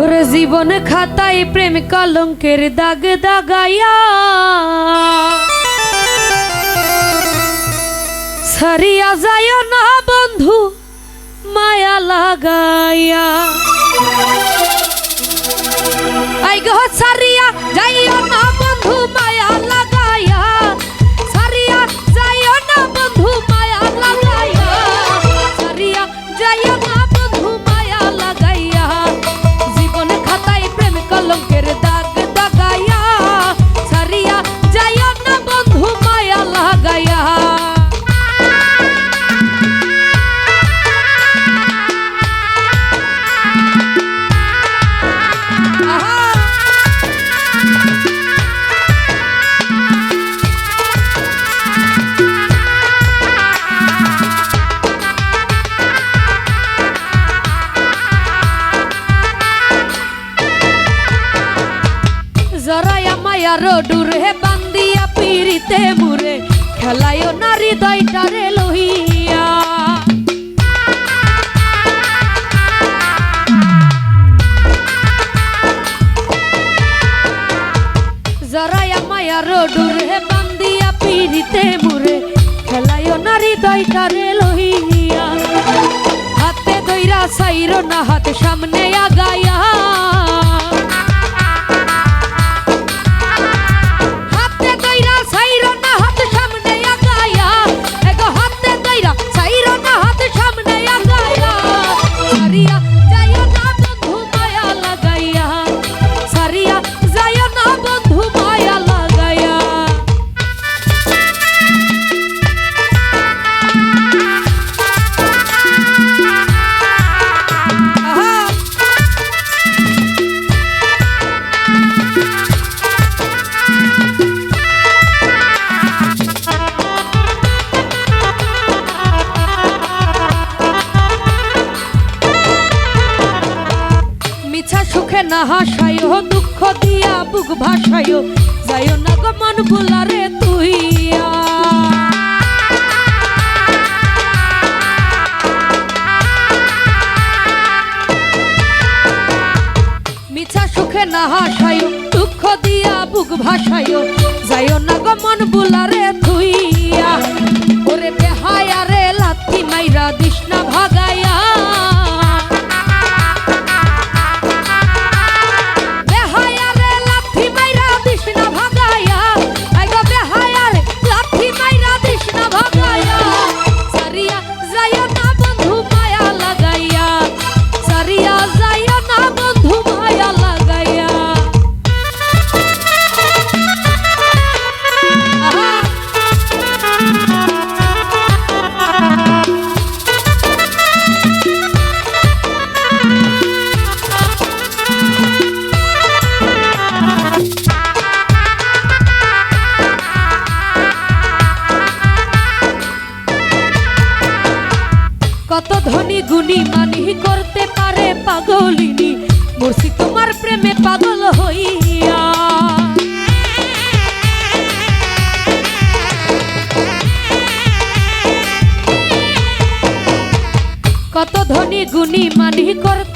ওরে জীবন খাতায় প্রেম কলঙ্কের দাগ দাগাইয়া ছাড়িয়া যায় না বন্ধু মায়া লাগাইয়া। আই গো ছাড়িয়া যাইও না বন্ধু মায়া লাগাইয়া, ছাড়িয়া যাইও না বন্ধু মায়া লাগাইয়া, ছাড়িয়া যাইও না বন্ধু মায়া লাগাইয়া। জীবন খাতায় প্রেম কলঙ্কের দাগ দাগাইয়া ছাড়িয়া যাইও না বন্ধু মায়া লাগাইয়া। জরায়া মায়ার ডুরে বান্দিয়া পিরিতে মুরে খেলায় নারী দয়টারে লহিয়া। জরায়া মায়ার ডুরে বান্দিয়া পিরিতে মুরে খেলায় নারী দয়টারে লহিয়া। হাতে দইরা সাইর না হাত সামনে আগায়া, সুখে না হাসায় দুঃখ দিয়া বুক ভাসায় যাইও না গো মন বুলারে তুইয়া। মিছা সুখে না হাসায় দুঃখ দিয়া বুক ভাসায় যাইও না গো মন বুলারে তুইয়া। ওরে বেহায়া রে লাথি মাইরা দিস না ভাগাইয়া, কত ধনী গুণী মানি করতে পারে পাগলিনী, মরছি তোমার প্রেমে পাগল হইয়া। কত ধনী গুণী মানি করতে